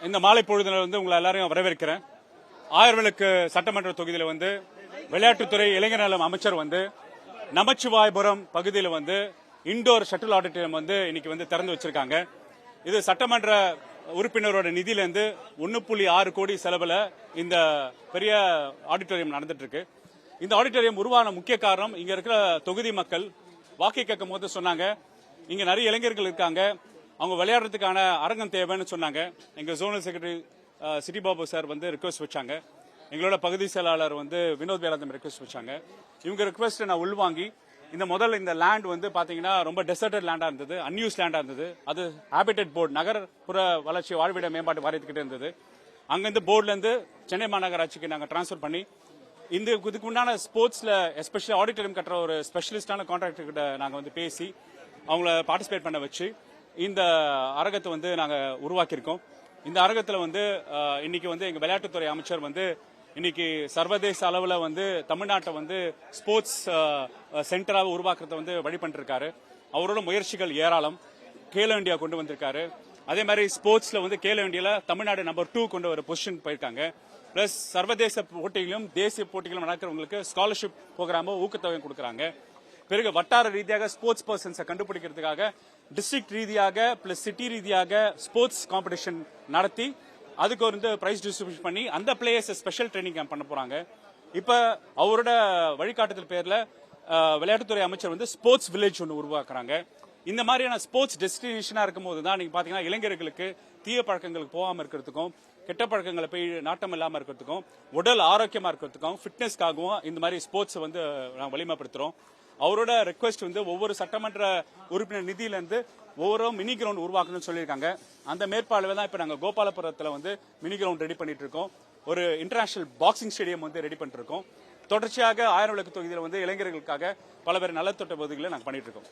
இந்த மாலை பொழுதுல உங்களை எல்லாரையும் வரவேற்கிறேன். ஆயிரவிளக்கு சட்டமன்ற தொகுதியில் விளையாட்டுத்துறை இளைஞர் நலம் அமைச்சர் நமச்சிவாயபுரம் பகுதியில் இண்டோர் ஷட்டில் ஆடிட்டோரியம் இன்னைக்கு திறந்து வச்சிருக்காங்க. இது சட்டமன்ற உறுப்பினரோட நிதியிலிருந்து 1.6 கோடி செலவுல இந்த பெரிய ஆடிட்டோரியம் நடந்துட்டு இருக்கு. இந்த ஆடிட்டோரியம் உருவான முக்கிய காரணம் இங்க இருக்கிற தொகுதி மக்கள் வாக்கை கேட்கும் போது சொன்னாங்க, இங்க நிறைய இளைஞர்கள் இருக்காங்க, அவங்க விளையாடுறதுக்கான அரங்கம் தேவைன்னு சொன்னாங்க. எங்க zonal secretary city Babu sir request வச்சாங்க. எங்களோட பகுதி செயலாளர் வினோத் வேலாந்தம் ரிக்வெஸ்ட் வச்சாங்க. இவங்க ரிக்வெஸ்ட் நான் உள்வாங்கி இந்த முதல்ல லேண்ட் பாத்தீங்கன்னா ரொம்ப டெசர்டட் லேண்டா இருந்தது, அன்யூஸ் லேண்டா இருந்தது. அது ஹாபிடேட் போர்டு நகர்ப்புற வளர்ச்சி வாழ்விட மேம்பாட்டு வாரியத்துக்கிட்ட இருந்தது. அங்கிருந்து போர்டுல இருந்து சென்னை மாநகராட்சிக்கு நாங்க டிரான்ஸ்பர் பண்ணி இதுக்கு உண்டான ஸ்போர்ட்ஸ்ல எஸ்பெஷலி ஆடிட்டோரியம் கட்டுற ஒரு ஸ்பெஷலிஸ்டான கான்ட்ராக்டர் கிட்ட நாங்க பேசி அவங்கள பார்ட்டிசிபேட் பண்ண வச்சு இந்த அரங்கத்தை நாங்க உருவாக்கியிருக்கோம். இந்த அரங்கத்துல இன்னைக்கு எங்க விளையாட்டுத்துறை அமைச்சர் இன்னைக்கு சர்வதேச அளவுல தமிழ்நாட்டை ஸ்போர்ட்ஸ் சென்டராக உருவாக்குறத வழி பண்ணிருக்காரு. அவரோட முயற்சிகள் ஏராளம். கேலோ இந்தியா கொண்டு வந்திருக்காரு. அதே மாதிரி ஸ்போர்ட்ஸ்ல கேலோ இந்தியால தமிழ்நாடு நம்பர் 2 கொண்ட ஒரு பொசிஷன் போயிருக்காங்க. பிளஸ் சர்வதேச போட்டிகளும் தேசிய போட்டிகளும் நடக்கிறவங்களுக்கு ஸ்காலர்ஷிப் ப்ரோக்ராமோ ஊக்கத்தொகை கொடுக்கறாங்க. பிறகு வட்டார ரீதியாக ஸ்போர்ட்ஸ் பர்சன்ஸை கண்டுபிடிக்கிறதுக்காக டிஸ்ட்ரிக்ட் ரீதியாக பிளஸ் சிட்டி ரீதியாக ஸ்போர்ட்ஸ் காம்படிஷன் நடத்தி அதுக்கு பிரைஸ் டிஸ்ட்ரிபியூஷன் பண்ணி அந்த பிளேயர்ஸ் ஸ்பெஷல் ட்ரைனிங் கேம்ப் பண்ண போறாங்க. இப்ப அவரோட வழிகாட்டுதல் பேர்ல விளையாட்டுத்துறை அமைச்சர் ஸ்போர்ட்ஸ் வில்லேஜ் ஒன்று உருவாக்குறாங்க. இந்த மாதிரியான ஸ்போர்ட்ஸ் டெஸ்டினேஷனா இருக்கும்போது தான் நீங்க பாத்தீங்கன்னா இளைஞர்களுக்கு தீய பழக்கங்களுக்கு போகாம இருக்கிறதுக்கும், கெட்ட பழக்கங்களை போய் நாட்டம் இல்லாம இருக்கிறதுக்கும், உடல் ஆரோக்கியமா இருக்கிறதுக்கும், ஃபிட்னஸ்க்காகவும் இந்த மாதிரி ஸ்போர்ட்ஸ் நாங்கள் வலிமைப்படுத்துறோம். அவரோட ரெக்வெஸ்ட் ஒவ்வொரு சட்டமன்ற உறுப்பினர் நிதியிலிருந்து ஒவ்வொரு மினி கிரவுண்ட் உருவாக்கணும்னு சொல்லியிருக்காங்க. அந்த மேற்பார்வை தான் இப்ப நாங்க கோபாலபுரத்துல மினி கிரவுண்ட் ரெடி பண்ணிட்டு இருக்கோம். ஒரு இன்டர்நேஷனல் பாக்ஸிங் ஸ்டேடியம் ரெடி பண்ணிட்டு இருக்கோம். தொடர்ச்சியாக ஆயிரவிளக்கு தொகுதியில் இளைஞர்களுக்காக பல பேர் நலத்திட்ட பகுதிகளை நாங்கள் பண்ணிட்டு இருக்கோம்.